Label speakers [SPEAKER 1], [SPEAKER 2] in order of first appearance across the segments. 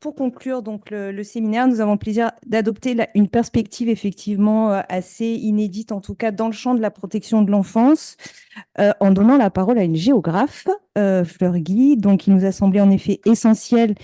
[SPEAKER 1] Pour conclure donc le séminaire, nous avons le plaisir d'adopter une perspective effectivement assez inédite, en tout cas dans le champ de la protection de l'enfance, en donnant la parole à une géographe, Fleur Guy. Donc, il nous a semblé en effet essentiel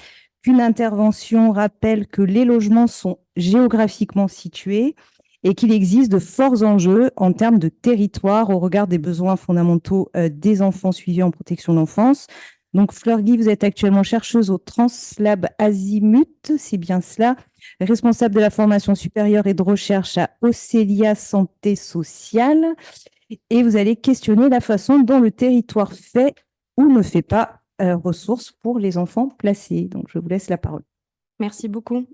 [SPEAKER 1] qu'une intervention rappelle que les logements sont géographiquement situés et qu'il existe de forts enjeux en termes de territoire au regard des besoins fondamentaux des enfants suivis en protection de l'enfance. Donc, Fleur Guy, vous êtes actuellement chercheuse au Translab Azimut, c'est bien cela, responsable de la formation supérieure et de recherche à Océlia Santé Sociale. Et vous allez questionner la façon dont le territoire fait ou ne fait pas ressources pour les enfants placés. Donc, je vous laisse la parole.
[SPEAKER 2] Merci beaucoup.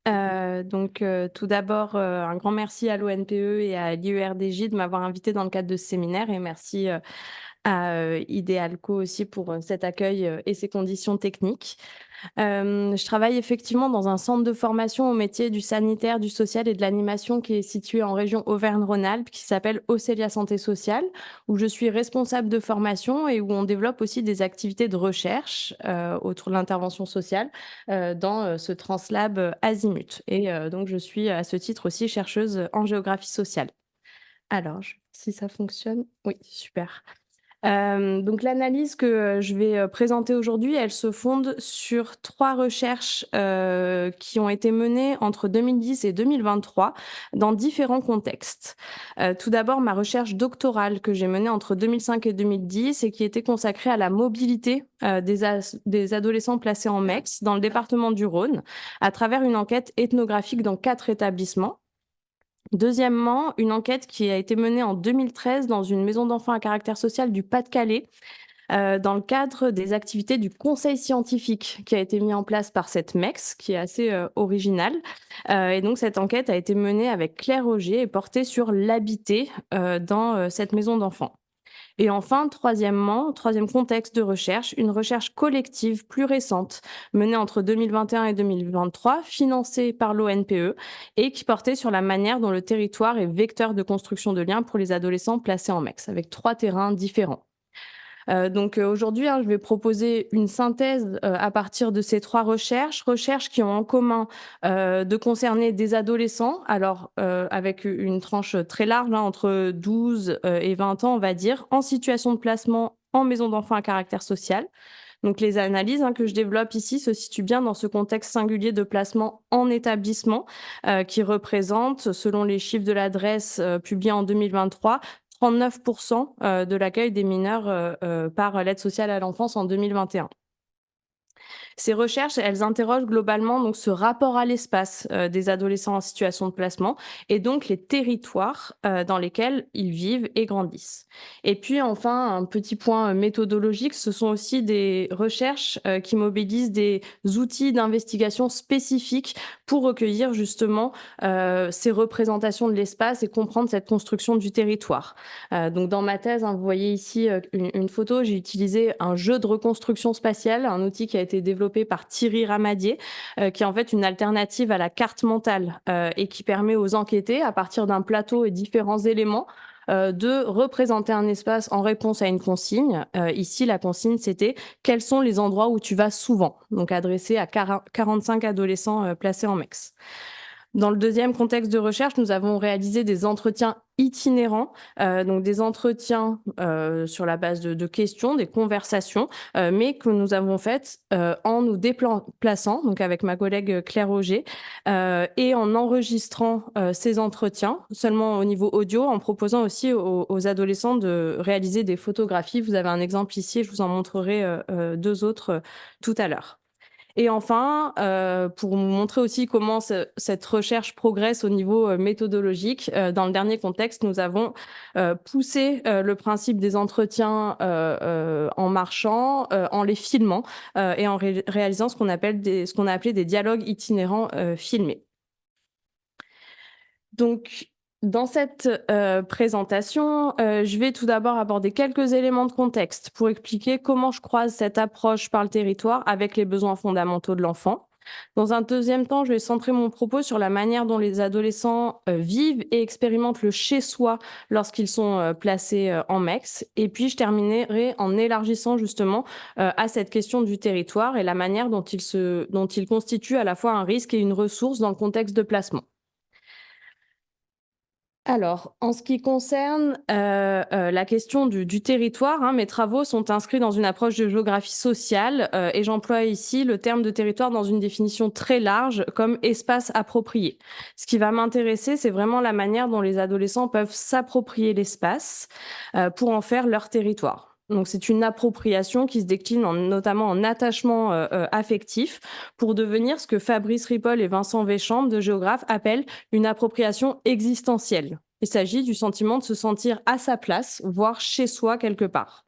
[SPEAKER 2] Tout d'abord, un grand merci à l'ONPE et à l'IERDJ de m'avoir invité dans le cadre de ce séminaire, et merci à Idealco aussi pour cet accueil et ces conditions techniques. Je travaille effectivement dans un centre de formation au métier du sanitaire, du social et de l'animation qui est situé en région Auvergne-Rhône-Alpes, qui s'appelle Océlia Santé Sociale, où je suis responsable de formation et où on développe aussi des activités de recherche autour de l'intervention sociale dans ce Translab Azimut. Et donc, je suis à ce titre aussi chercheuse en géographie sociale. Alors, si ça fonctionne, oui, super. Donc l'analyse que je vais présenter aujourd'hui, elle se fonde sur 3 recherches qui ont été menées entre 2010 et 2023 dans différents contextes. Tout d'abord, ma recherche doctorale que j'ai menée entre 2005 et 2010 et qui était consacrée à la mobilité des adolescents placés en MEX dans le département du Rhône à travers une enquête ethnographique dans 4 établissements. Deuxièmement, une enquête qui a été menée en 2013 dans une maison d'enfants à caractère social du Pas-de-Calais, dans le cadre des activités du conseil scientifique qui a été mis en place par cette MEX, qui est assez originale. Et donc, cette enquête a été menée avec Claire Auger et portée sur l'habité dans cette maison d'enfants. Et enfin, troisième contexte de recherche, une recherche collective plus récente menée entre 2021 et 2023, financée par l'ONPE et qui portait sur la manière dont le territoire est vecteur de construction de liens pour les adolescents placés en MEX, avec 3 terrains différents. Aujourd'hui, je vais proposer une synthèse à partir de ces 3 recherches qui ont en commun de concerner des adolescents, avec une tranche très large, entre 12 et 20 ans, on va dire, en situation de placement en maison d'enfants à caractère social. Donc les analyses que je développe ici se situent bien dans ce contexte singulier de placement en établissement qui représente, selon les chiffres de l'adresse publiés en 2023, 39% de l'accueil des mineurs par l'aide sociale à l'enfance en 2021. Ces recherches, elles interrogent globalement donc ce rapport à l'espace des adolescents en situation de placement et donc les territoires dans lesquels ils vivent et grandissent. Et puis enfin, un petit point méthodologique, ce sont aussi des recherches qui mobilisent des outils d'investigation spécifiques pour recueillir justement ces représentations de l'espace et comprendre cette construction du territoire. Donc dans ma thèse, vous voyez ici une photo, j'ai utilisé un jeu de reconstruction spatiale, un outil qui a été développé par Thierry Ramadier, qui est en fait une alternative à la carte mentale et qui permet aux enquêtés, à partir d'un plateau et différents éléments, de représenter un espace en réponse à une consigne. Ici, la consigne, c'était « Quels sont les endroits où tu vas souvent ?» donc adressé à 45 adolescents placés en MEX. Dans le deuxième contexte de recherche, nous avons réalisé des entretiens itinérants, donc des entretiens sur la base de questions, des conversations, mais que nous avons faites en nous déplaçant, donc avec ma collègue Claire Auger, et en enregistrant ces entretiens, seulement au niveau audio, en proposant aussi aux adolescents de réaliser des photographies. Vous avez un exemple ici, je vous en montrerai 2 autres tout à l'heure. Et enfin, pour vous montrer aussi comment cette recherche progresse au niveau méthodologique, dans le dernier contexte, nous avons poussé le principe des entretiens en marchant, en les filmant et en réalisant ce qu'on a appelé des dialogues itinérants filmés. Donc, dans cette présentation, je vais tout d'abord aborder quelques éléments de contexte pour expliquer comment je croise cette approche par le territoire avec les besoins fondamentaux de l'enfant. Dans un deuxième temps, je vais centrer mon propos sur la manière dont les adolescents vivent et expérimentent le chez-soi lorsqu'ils sont placés en MEX. Et puis, je terminerai en élargissant justement à cette question du territoire et la manière dont il constitue à la fois un risque et une ressource dans le contexte de placement. Alors, en ce qui concerne la question du territoire, hein, mes travaux sont inscrits dans une approche de géographie sociale et j'emploie ici le terme de territoire dans une définition très large comme espace approprié. Ce qui va m'intéresser, c'est vraiment la manière dont les adolescents peuvent s'approprier l'espace pour en faire leur territoire. Donc, c'est une appropriation qui se décline notamment en attachement affectif pour devenir ce que Fabrice Ripoll et Vincent Véchamp, de géographes, appellent une appropriation existentielle. Il s'agit du sentiment de se sentir à sa place, voire chez soi quelque part.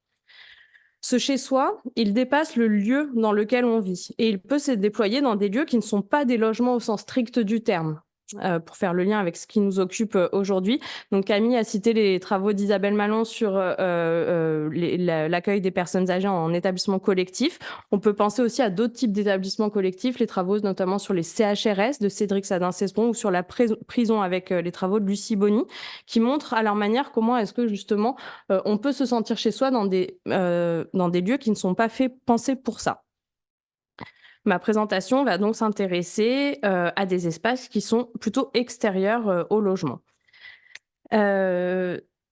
[SPEAKER 2] Ce chez soi, il dépasse le lieu dans lequel on vit et il peut se déployer dans des lieux qui ne sont pas des logements au sens strict du terme. Pour faire le lien avec ce qui nous occupe aujourd'hui. Donc Camille a cité les travaux d'Isabelle Malon sur l'accueil des personnes âgées en établissement collectif. On peut penser aussi à d'autres types d'établissements collectifs, les travaux notamment sur les CHRS de Cédric Sadin-Cesbon ou sur la prison avec les travaux de Lucie Bonny, qui montrent à leur manière comment est-ce que justement on peut se sentir chez soi dans des lieux qui ne sont pas faits penser pour ça. Ma présentation va donc s'intéresser à des espaces qui sont plutôt extérieurs au logement.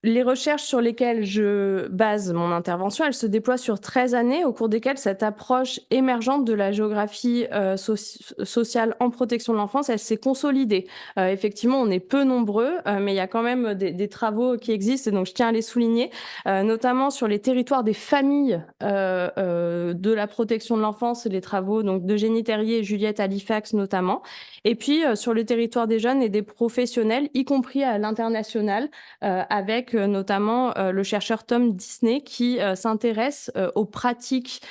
[SPEAKER 2] Les recherches sur lesquelles je base mon intervention, elles se déploient sur 13 années, au cours desquelles cette approche émergente de la géographie sociale en protection de l'enfance, elle s'est consolidée. Effectivement, on est peu nombreux, mais il y a quand même des travaux qui existent, et donc je tiens à les souligner, notamment sur les territoires des familles de la protection de l'enfance, les travaux donc d'Eugénie Terrier et Juliette Halifax notamment, et puis sur le territoire des jeunes et des professionnels, y compris à l'international, avec notamment le chercheur Tom Disney qui s'intéresse aux pratiques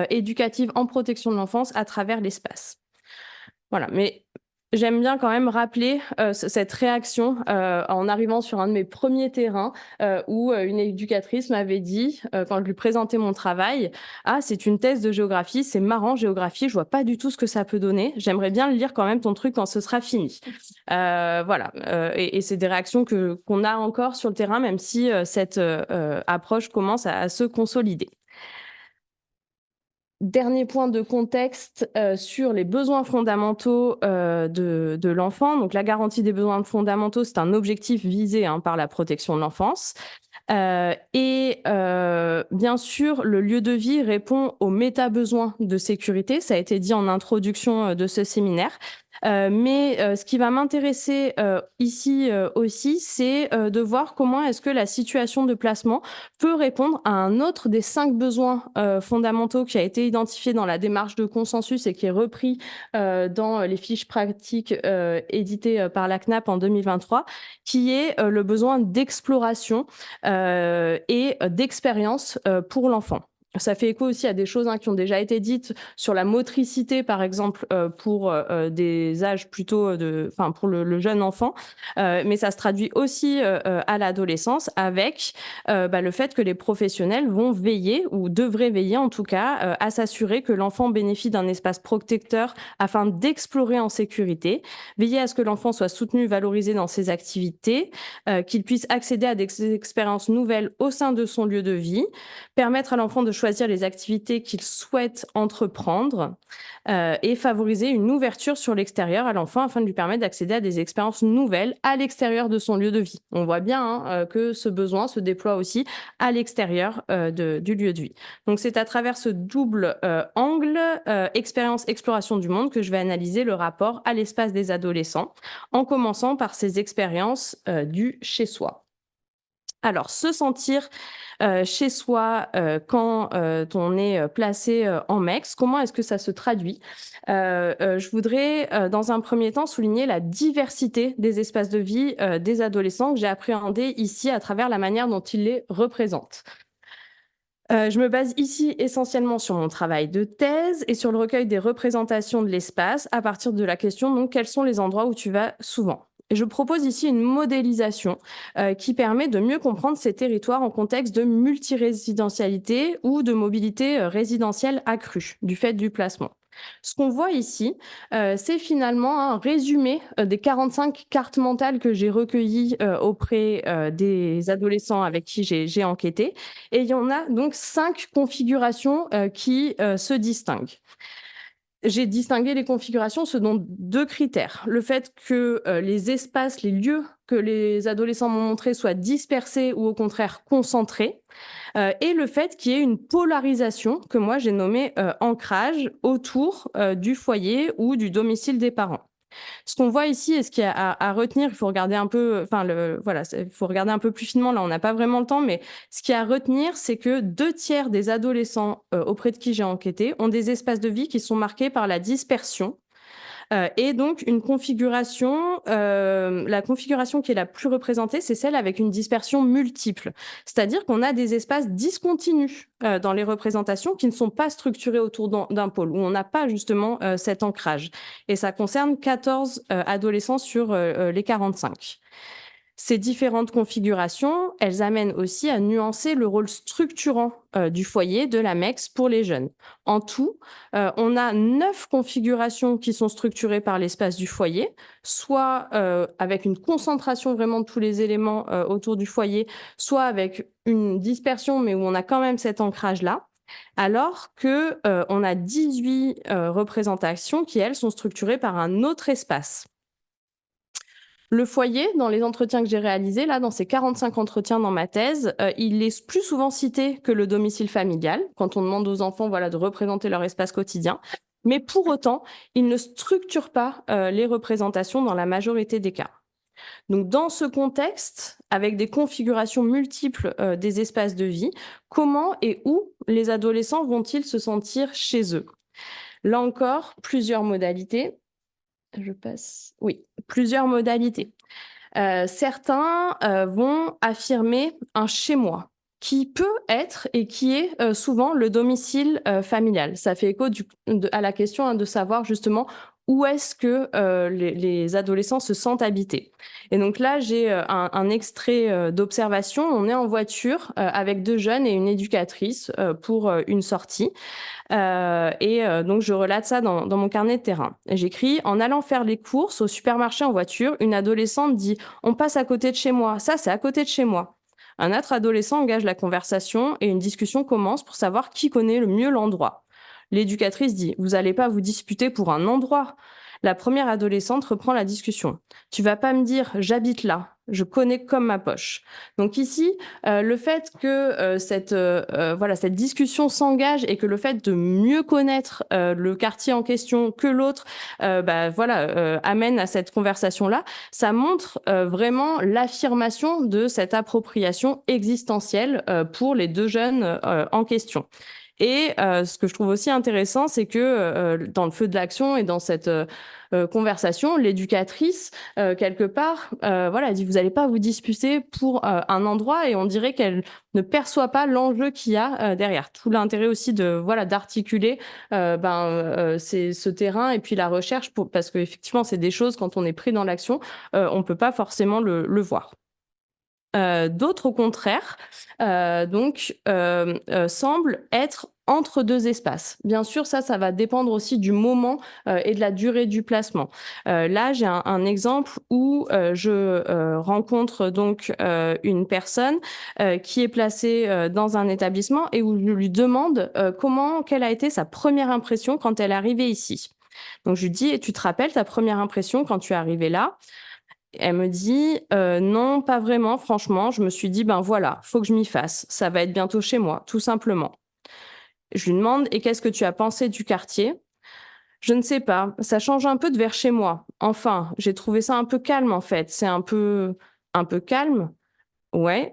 [SPEAKER 2] éducatives en protection de l'enfance à travers l'espace. Voilà, mais j'aime bien quand même rappeler cette réaction en arrivant sur un de mes premiers terrains où une éducatrice m'avait dit, quand je lui présentais mon travail, « Ah, c'est une thèse de géographie, c'est marrant, géographie, je vois pas du tout ce que ça peut donner. J'aimerais bien lire quand même ton truc quand ce sera fini. » Voilà, et c'est des réactions qu'on a encore sur le terrain, même si cette approche commence à se consolider. Dernier point de contexte sur les besoins fondamentaux de l'enfant. Donc, la garantie des besoins fondamentaux, c'est un objectif visé par la protection de l'enfance. Et bien sûr, le lieu de vie répond aux méta-besoins de sécurité. Ça a été dit en introduction de ce séminaire. Mais ce qui va m'intéresser ici aussi, c'est de voir comment est-ce que la situation de placement peut répondre à un autre des 5 besoins fondamentaux qui a été identifié dans la démarche de consensus et qui est repris dans les fiches pratiques éditées par la CNAP en 2023, qui est le besoin d'exploration et d'expérience pour l'enfant. Ça fait écho aussi à des choses qui ont déjà été dites sur la motricité, par exemple, pour des âges plutôt pour le jeune enfant, mais ça se traduit aussi à l'adolescence avec le fait que les professionnels vont veiller, ou devraient veiller en tout cas, à s'assurer que l'enfant bénéficie d'un espace protecteur afin d'explorer en sécurité, veiller à ce que l'enfant soit soutenu, valorisé dans ses activités, qu'il puisse accéder à des expériences nouvelles au sein de son lieu de vie, permettre à l'enfant de choisir les activités qu'il souhaite entreprendre et favoriser une ouverture sur l'extérieur à l'enfant afin de lui permettre d'accéder à des expériences nouvelles à l'extérieur de son lieu de vie. On voit bien que ce besoin se déploie aussi à l'extérieur du lieu de vie. Donc c'est à travers ce double angle, expérience-exploration du monde, que je vais analyser le rapport à l'espace des adolescents, en commençant par ces expériences du chez-soi. Alors, se sentir chez soi quand on est placé en MEX, comment est-ce que ça se traduit? Je voudrais, dans un premier temps, souligner la diversité des espaces de vie des adolescents que j'ai appréhendés ici à travers la manière dont ils les représentent. Je me base ici essentiellement sur mon travail de thèse et sur le recueil des représentations de l'espace à partir de la question, donc, quels sont les endroits où tu vas souvent? Et je propose ici une modélisation qui permet de mieux comprendre ces territoires en contexte de multirésidentialité ou de mobilité résidentielle accrue du fait du placement. Ce qu'on voit ici, c'est finalement un résumé des 45 cartes mentales que j'ai recueillies auprès des adolescents avec qui j'ai enquêté. Et il y en a donc 5 configurations qui se distinguent. J'ai distingué les configurations selon 2 critères. Le fait que les espaces, les lieux que les adolescents m'ont montrés soient dispersés ou au contraire concentrés. Et le fait qu'il y ait une polarisation que moi j'ai nommée ancrage autour du foyer ou du domicile des parents. Ce qu'on voit ici et ce qu'il y a à retenir, il faut regarder un peu, enfin voilà, il faut regarder un peu plus finement. Là, on n'a pas vraiment le temps, mais ce qu'il y a à retenir, c'est que 2 tiers des adolescents auprès de qui j'ai enquêté ont des espaces de vie qui sont marqués par la dispersion. Et donc une configuration, la configuration qui est la plus représentée, c'est celle avec une dispersion multiple. C'est-à-dire qu'on a des espaces discontinus dans les représentations qui ne sont pas structurés autour d'un pôle, où on n'a pas justement cet ancrage. Et ça concerne 14 adolescents sur les 45. Ces différentes configurations, elles amènent aussi à nuancer le rôle structurant du foyer de la MEX pour les jeunes. En tout, on a 9 configurations qui sont structurées par l'espace du foyer, soit avec une concentration vraiment de tous les éléments autour du foyer, soit avec une dispersion, mais où on a quand même cet ancrage-là. Alors que on a 18 représentations qui, elles, sont structurées par un autre espace. Le foyer, dans les entretiens que j'ai réalisés, là, dans ces 45 entretiens dans ma thèse, il est plus souvent cité que le domicile familial, quand on demande aux enfants voilà, de représenter leur espace quotidien. Mais pour autant, il ne structure pas les représentations dans la majorité des cas. Donc, dans ce contexte, avec des configurations multiples des espaces de vie, comment et où les adolescents vont-ils se sentir chez eux? Là encore, plusieurs modalités. Je passe. Oui, plusieurs modalités. Certains vont affirmer un chez-moi qui peut être et qui est souvent le domicile familial. Ça fait écho à la question de savoir justement où est-ce que les adolescents se sentent habités. Et donc là, j'ai un extrait d'observation. On est en voiture avec 2 jeunes et une éducatrice pour une sortie. Donc, je relate ça dans mon carnet de terrain. J'écris: en allant faire les courses au supermarché en voiture, une adolescente dit: on passe à côté de chez moi. Ça, c'est à côté de chez moi. Un autre adolescent engage la conversation et une discussion commence pour savoir qui connaît le mieux l'endroit. L'éducatrice dit: vous n'allez pas vous disputer pour un endroit. La première adolescente reprend la discussion. Tu vas pas me dire j'habite là, je connais comme ma poche. Donc ici, le fait que cette discussion s'engage et que le fait de mieux connaître le quartier en question que l'autre, amène à cette conversation-là, ça montre vraiment l'affirmation de cette appropriation existentielle pour les 2 jeunes en question. Et ce que je trouve aussi intéressant, c'est que dans le feu de l'action et dans cette conversation, l'éducatrice, quelque part, elle dit: vous n'allez pas vous disputer pour un endroit, et on dirait qu'elle ne perçoit pas l'enjeu qu'il y a derrière. Tout l'intérêt aussi d'articuler ce terrain et puis la recherche, parce qu'effectivement, c'est des choses, quand on est pris dans l'action, on ne peut pas forcément le voir. D'autres, au contraire, semblent être entre 2 espaces. Bien sûr, ça va dépendre aussi du moment et de la durée du placement. Là, j'ai un exemple où je rencontre donc une personne qui est placée dans un établissement et où je lui demande quelle a été sa première impression quand elle est arrivée ici. Donc je lui dis: et tu te rappelles ta première impression quand tu es arrivée là? Elle me dit: non, pas vraiment, franchement. Je me suis dit: ben voilà, faut que je m'y fasse. Ça va être bientôt chez moi, tout simplement. Je lui demande: et qu'est-ce que tu as pensé du quartier? Je ne sais pas, ça change un peu de vers chez moi. Enfin, j'ai trouvé ça un peu calme en fait. C'est un peu calme? Ouais.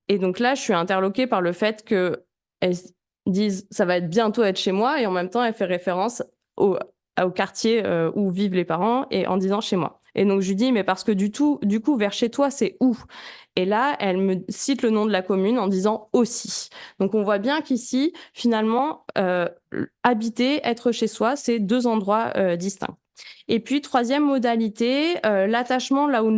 [SPEAKER 2] Et donc là, je suis interloquée par le fait qu'elle dise: ça va bientôt être chez moi, et en même temps, elle fait référence au quartier où vivent les parents, et en disant chez moi. Et donc je lui dis: mais parce que du coup, vers chez toi, c'est où? Et là, elle me cite le nom de la commune en disant aussi. Donc on voit bien qu'ici, finalement, habiter, être chez soi, c'est 2 endroits distincts. Et puis, troisième modalité, l'attachement là où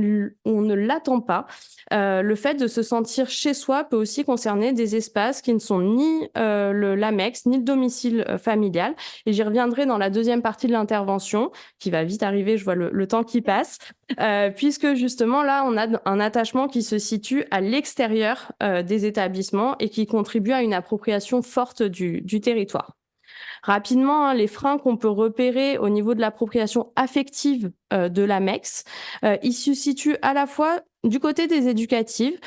[SPEAKER 2] on ne l'attend pas. Le fait de se sentir chez soi peut aussi concerner des espaces qui ne sont ni l'AMEX, ni le domicile familial. Et j'y reviendrai dans la deuxième partie de l'intervention, qui va vite arriver, je vois le temps qui passe, puisque justement là, on a un attachement qui se situe à l'extérieur des établissements et qui contribue à une appropriation forte du territoire. Rapidement, hein, les freins qu'on peut repérer au niveau de l'appropriation affective de l'AMEX, ils se situent à la fois du côté des éducatives,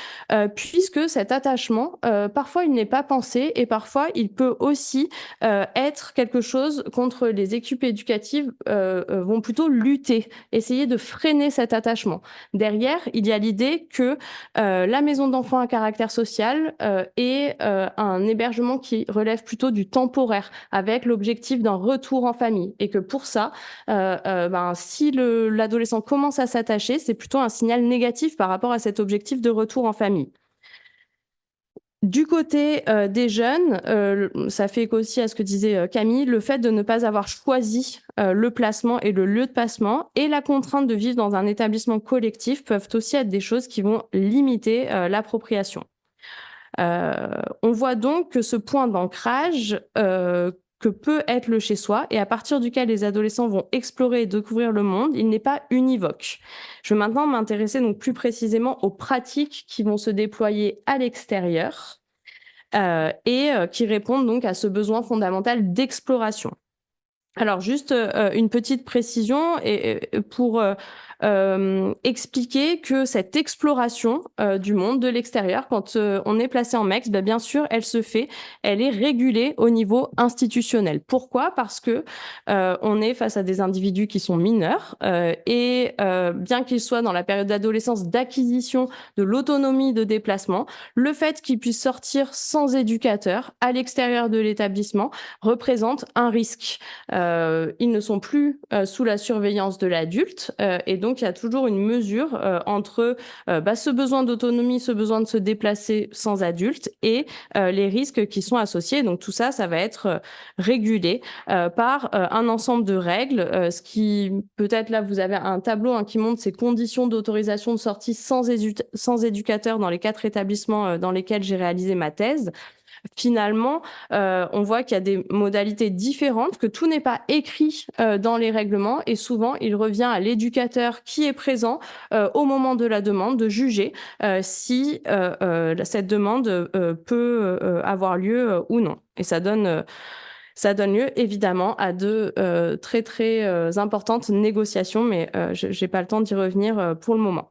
[SPEAKER 2] puisque cet attachement, parfois il n'est pas pensé et parfois il peut aussi être quelque chose contre les équipes éducatives vont plutôt lutter, essayer de freiner cet attachement. Derrière, il y a l'idée que la maison d'enfants à caractère social est un hébergement qui relève plutôt du temporaire, avec l'objectif d'un retour en famille. Et que pour ça, si l'adolescent commence à s'attacher, c'est plutôt un signal négatif par rapport à cet objectif de retour en famille. Du côté des jeunes, ça fait écho aussi à ce que disait Camille, le fait de ne pas avoir choisi le placement et le lieu de placement et la contrainte de vivre dans un établissement collectif peuvent aussi être des choses qui vont limiter l'appropriation. On voit donc que ce point d'ancrage que peut être le chez-soi et à partir duquel les adolescents vont explorer et découvrir le monde, il n'est pas univoque. Je vais maintenant m'intéresser donc plus précisément aux pratiques qui vont se déployer à l'extérieur et qui répondent donc à ce besoin fondamental d'exploration. Alors juste une petite précision pour expliquer que cette exploration du monde de l'extérieur, quand on est placé en MEX, bien sûr, elle est régulée au niveau institutionnel. Pourquoi ? Parce que on est face à des individus qui sont mineurs et bien qu'ils soient dans la période d'adolescence d'acquisition de l'autonomie de déplacement, le fait qu'ils puissent sortir sans éducateur à l'extérieur de l'établissement représente un risque. Ils ne sont plus sous la surveillance de l'adulte et donc il y a toujours une mesure entre ce besoin d'autonomie, ce besoin de se déplacer sans adulte et les risques qui sont associés. Donc tout ça, ça va être régulé par un ensemble de règles. Ce qui peut-être là, vous avez un tableau qui montre ces conditions d'autorisation de sortie sans éducateur dans les 4 établissements dans lesquels j'ai réalisé ma thèse. Finalement, on voit qu'il y a des modalités différentes, que tout n'est pas écrit dans les règlements et souvent, il revient à l'éducateur qui est présent au moment de la demande de juger si cette demande peut avoir lieu ou non. Et ça donne lieu évidemment à de très importantes négociations, mais je n'ai pas le temps d'y revenir pour le moment.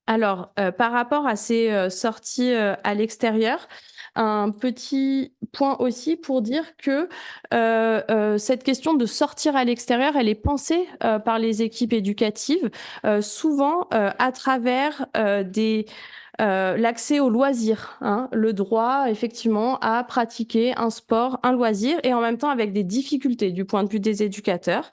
[SPEAKER 2] Alors, par rapport à ces sorties à l'extérieur, un petit point aussi pour dire que cette question de sortir à l'extérieur, elle est pensée par les équipes éducatives, souvent à travers l'accès aux loisirs, le droit effectivement à pratiquer un sport, un loisir, et en même temps avec des difficultés du point de vue des éducateurs,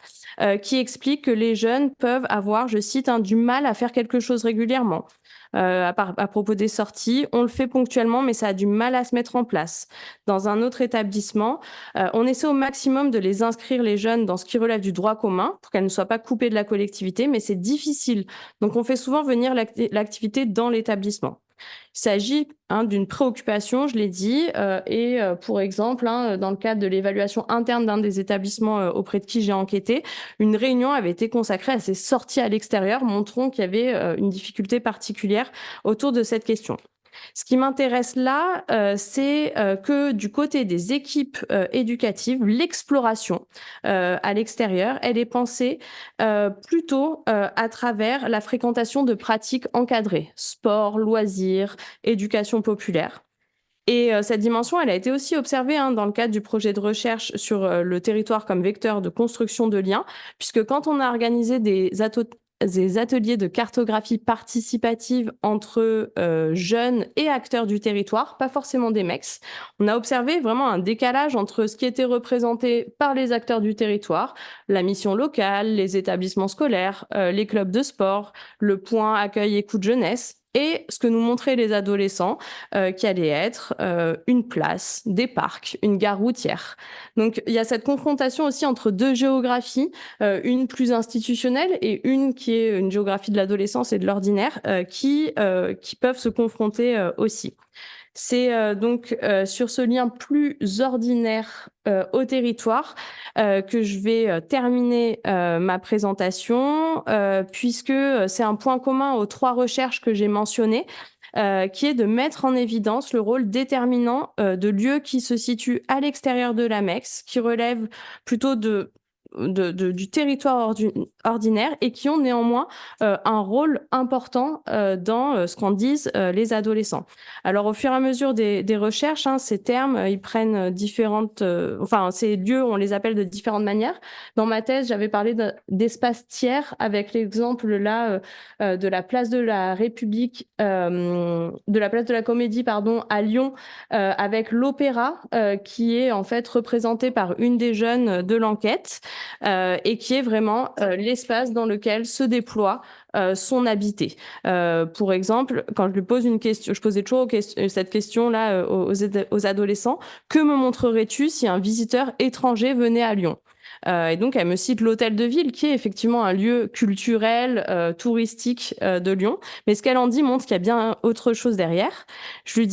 [SPEAKER 2] qui expliquent que les jeunes peuvent avoir, je cite, du mal à faire quelque chose régulièrement. À propos des sorties, on le fait ponctuellement, mais ça a du mal à se mettre en place. Dans un autre établissement, on essaie au maximum de les inscrire, les jeunes, dans ce qui relève du droit commun, pour qu'elles ne soient pas coupées de la collectivité, mais c'est difficile. Donc on fait souvent venir l'activité dans l'établissement. Il s'agit d'une préoccupation, je l'ai dit, et pour exemple, dans le cadre de l'évaluation interne d'un des établissements auprès de qui j'ai enquêté, une réunion avait été consacrée à ces sorties à l'extérieur, montrant qu'il y avait une difficulté particulière autour de cette question. Ce qui m'intéresse là, c'est que du côté des équipes éducatives, l'exploration à l'extérieur, elle est pensée plutôt à travers la fréquentation de pratiques encadrées, sport, loisirs, éducation populaire. Et cette dimension, elle a été aussi observée dans le cadre du projet de recherche sur le territoire comme vecteur de construction de liens, puisque quand on a organisé des ateliers de cartographie participative entre jeunes et acteurs du territoire, pas forcément des MEX. On a observé vraiment un décalage entre ce qui était représenté par les acteurs du territoire, la mission locale, les établissements scolaires, les clubs de sport, le point accueil écoute jeunesse, et ce que nous montraient les adolescents, qui allait être une place, des parcs, une gare routière. Donc il y a cette confrontation aussi entre deux géographies, une plus institutionnelle et une qui est une géographie de l'adolescence et de l'ordinaire, qui peuvent se confronter aussi. C'est donc sur ce lien plus ordinaire au territoire que je vais terminer ma présentation, puisque c'est un point commun aux 3 recherches que j'ai mentionnées, qui est de mettre en évidence le rôle déterminant de lieux qui se situent à l'extérieur de la MEX, qui relèvent plutôt du territoire ordinaire et qui ont néanmoins un rôle important dans ce qu'en disent les adolescents. Alors, au fur et à mesure des recherches, ces termes, ils prennent différentes... enfin, ces lieux, on les appelle de différentes manières. Dans ma thèse, j'avais parlé d'espace tiers avec l'exemple là de la place de la République, de la place de la Comédie, pardon, à Lyon, avec l'opéra qui est en fait représenté par une des jeunes de l'enquête et qui est vraiment l'espace dans lequel se déploie son habité. Pour exemple, quand je lui pose une question, je posais toujours cette question-là aux adolescents, que me montrerais-tu si un visiteur étranger venait à Lyon ? Et donc, elle me cite l'Hôtel de Ville, qui est effectivement un lieu culturel, touristique de Lyon. Mais ce qu'elle en dit montre qu'il y a bien autre chose derrière. Je lui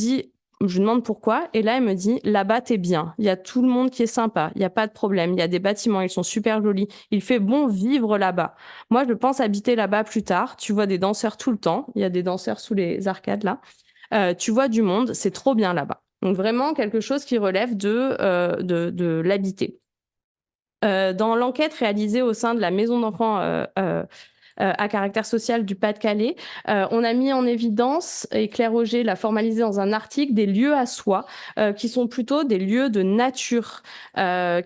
[SPEAKER 2] demande pourquoi, et là, elle me dit, là-bas, t'es bien. Il y a tout le monde qui est sympa. Il n'y a pas de problème. Il y a des bâtiments, ils sont super jolis. Il fait bon vivre là-bas. Moi, je pense habiter là-bas plus tard. Tu vois des danseurs tout le temps. Il y a des danseurs sous les arcades, là. Tu vois du monde. C'est trop bien là-bas. Donc, vraiment quelque chose qui relève de l'habiter. Dans l'enquête réalisée au sein de la maison d'enfants à caractère social du Pas-de-Calais, on a mis en évidence, et Claire Auger l'a formalisé dans un article, des lieux à soi qui sont plutôt des lieux de nature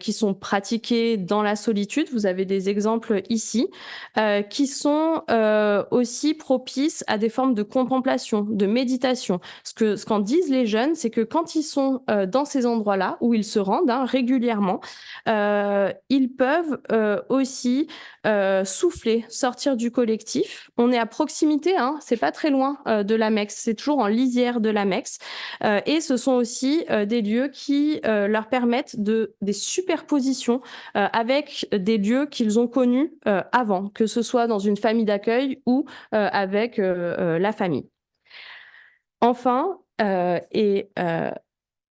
[SPEAKER 2] qui sont pratiqués dans la solitude. Vous avez des exemples ici qui sont aussi propices à des formes de contemplation, de méditation. Ce qu'en disent les jeunes, c'est que quand ils sont dans ces endroits-là, où ils se rendent régulièrement, ils peuvent aussi souffler, sortir du collectif. On est à proximité, c'est pas très loin de la MEX, c'est toujours en lisière de la MEX. Et ce sont aussi des lieux qui leur permettent des superpositions avec des lieux qu'ils ont connus avant, que ce soit dans une famille d'accueil ou avec la famille. Enfin,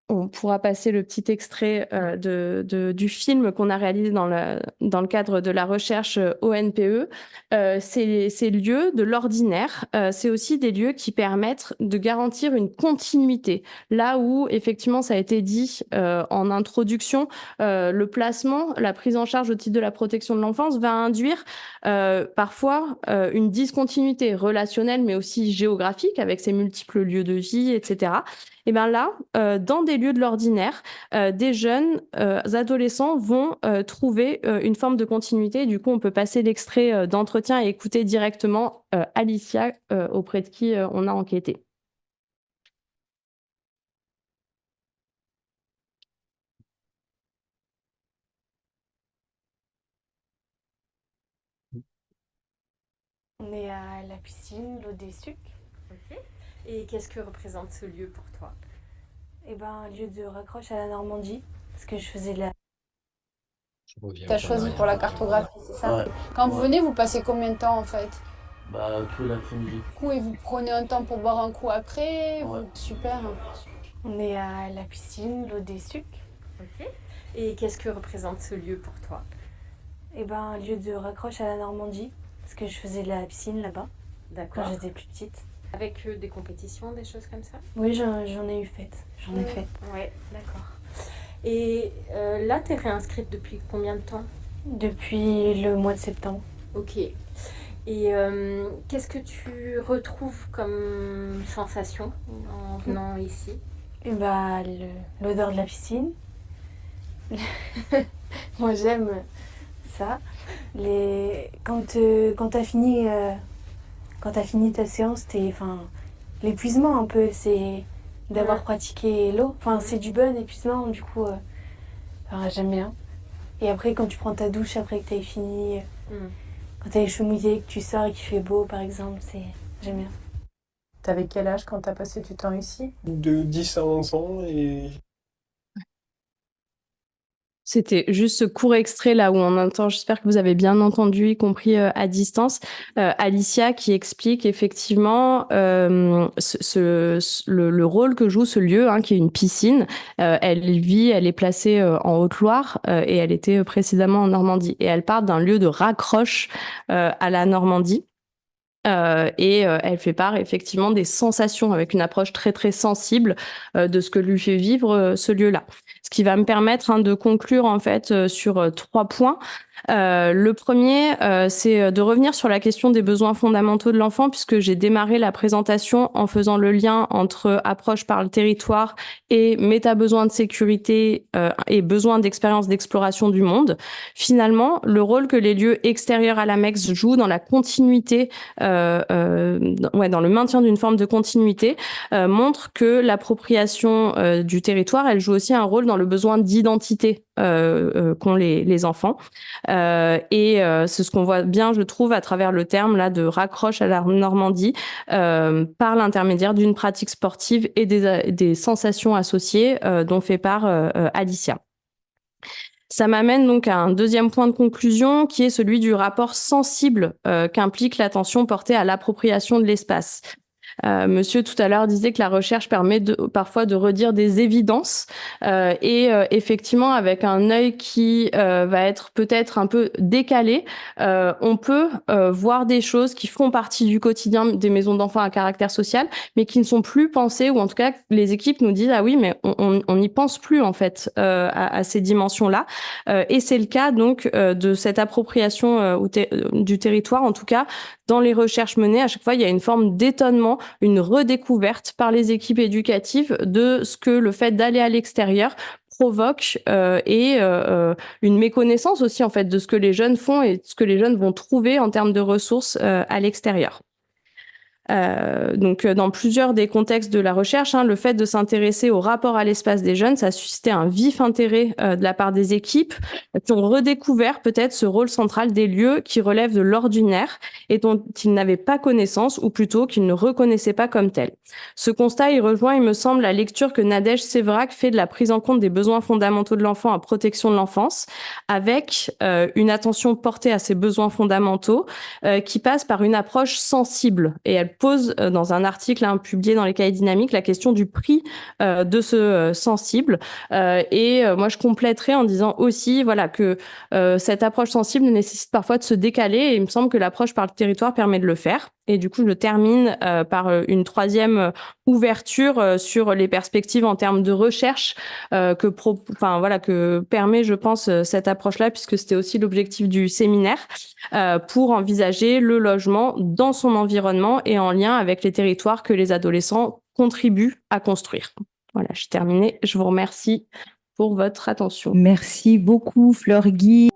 [SPEAKER 2] on pourra passer le petit extrait du film qu'on a réalisé dans le cadre de la recherche ONPE. Ces lieux de l'ordinaire, c'est aussi des lieux qui permettent de garantir une continuité. Là où, effectivement, ça a été dit en introduction, le placement, la prise en charge au titre de la protection de l'enfance va induire parfois une discontinuité relationnelle, mais aussi géographique, avec ses multiples lieux de vie, etc. Et bien là, dans des lieux de l'ordinaire, des jeunes adolescents vont trouver une forme de continuité. Du coup, on peut passer l'extrait d'entretien et écouter directement Alicia, auprès de qui on a enquêté.
[SPEAKER 3] On est à la piscine, l'eau des sucs.
[SPEAKER 4] Ok. Et qu'est-ce que représente ce lieu pour toi?
[SPEAKER 3] Et ben un lieu de raccroche à la Normandie, parce que je faisais de la...
[SPEAKER 5] T'as choisi pour la cartographie, c'est ça?
[SPEAKER 6] Ouais.
[SPEAKER 5] Quand vous venez, vous passez combien de temps en fait?
[SPEAKER 6] Bah, tout l'après-midi.
[SPEAKER 5] Du coup, et vous prenez un temps pour boire un coup après?
[SPEAKER 6] Ouais.
[SPEAKER 5] Super.
[SPEAKER 3] On est à la piscine, l'eau des sucs.
[SPEAKER 4] Ok. Et qu'est-ce que représente ce lieu pour toi?
[SPEAKER 3] Et ben un lieu de raccroche à la Normandie, parce que je faisais de la piscine là-bas, quand
[SPEAKER 4] D'accord.
[SPEAKER 3] j'étais plus petite.
[SPEAKER 4] Avec des compétitions, des choses comme ça?
[SPEAKER 3] Oui, j'en ai eu faites. J'en ai fait.
[SPEAKER 4] Ouais, d'accord. Et là, t'es réinscrite depuis combien de temps?
[SPEAKER 3] Depuis le mois de septembre.
[SPEAKER 4] Ok. Et qu'est-ce que tu retrouves comme sensation en venant ici?
[SPEAKER 3] Et ben l'odeur de la piscine. Moi j'aime ça. Quand t'as fini ta séance, l'épuisement un peu, c'est d'avoir pratiqué l'eau. Enfin, c'est du bon épuisement, du coup, j'aime bien. Et après, quand tu prends ta douche, après que t'as fini, quand t'as les cheveux mouillés, que tu sors et qu'il fait beau, par exemple, j'aime bien.
[SPEAKER 5] T'avais quel âge quand t'as passé du temps ici?
[SPEAKER 7] De 10 à 11 ans et
[SPEAKER 2] C'était juste ce court extrait là où on entend, j'espère que vous avez bien entendu, y compris à distance, Alicia qui explique effectivement le rôle que joue ce lieu, hein, qui est une piscine. Elle est placée en Haute-Loire et elle était précédemment en Normandie. Et elle part d'un lieu de raccroche à la Normandie. Elle fait part effectivement des sensations avec une approche très très sensible de ce que lui fait vivre ce lieu-là. Ce qui va me permettre de conclure en fait sur 3 points. Le premier, c'est de revenir sur la question des besoins fondamentaux de l'enfant, puisque j'ai démarré la présentation en faisant le lien entre approche par le territoire et méta-besoin de sécurité et besoin d'expérience d'exploration du monde. Finalement, le rôle que les lieux extérieurs à l'AMEX jouent dans la continuité, dans le maintien d'une forme de continuité, montre que l'appropriation du territoire, elle joue aussi un rôle dans le besoin d'identité qu'ont les enfants. C'est ce qu'on voit bien, je trouve, à travers le terme là de raccroche à la Normandie, par l'intermédiaire d'une pratique sportive et des sensations associées dont fait part Alicia. Ça m'amène donc à un deuxième point de conclusion qui est celui du rapport sensible qu'implique l'attention portée à l'appropriation de l'espace. Monsieur tout à l'heure disait que la recherche permet parfois de redire des évidences effectivement avec un œil qui va être peut-être un peu décalé, on peut voir des choses qui font partie du quotidien des maisons d'enfants à caractère social mais qui ne sont plus pensées, ou en tout cas les équipes nous disent ah oui mais on n'y pense plus en fait à ces dimensions-là, et c'est le cas donc de cette appropriation du territoire, en tout cas dans les recherches menées. À chaque fois il y a une forme d'étonnement, une redécouverte par les équipes éducatives de ce que le fait d'aller à l'extérieur provoque une méconnaissance aussi en fait de ce que les jeunes font et de ce que les jeunes vont trouver en termes de ressources à l'extérieur. Dans plusieurs des contextes de la recherche, le fait de s'intéresser au rapport à l'espace des jeunes, ça a suscité un vif intérêt de la part des équipes qui ont redécouvert peut-être ce rôle central des lieux qui relèvent de l'ordinaire et dont ils n'avaient pas connaissance, ou plutôt qu'ils ne reconnaissaient pas comme tels. Ce constat, il rejoint, il me semble, la lecture que Nadège Séverac fait de la prise en compte des besoins fondamentaux de l'enfant à protection de l'enfance, avec une attention portée à ces besoins fondamentaux qui passe par une approche sensible. Et elle pose dans un article publié dans les cahiers dynamiques la question du prix de ce sensible. Moi, je compléterai en disant aussi voilà, que cette approche sensible nécessite parfois de se décaler, et il me semble que l'approche par le territoire permet de le faire. Et du coup, je termine par une troisième ouverture sur les perspectives en termes de recherche que permet, je pense, cette approche-là, puisque c'était aussi l'objectif du séminaire, pour envisager le logement dans son environnement et en lien avec les territoires que les adolescents contribuent à construire. Voilà, j'ai terminé. Je vous remercie pour votre attention.
[SPEAKER 1] Merci beaucoup, Fleur Guy.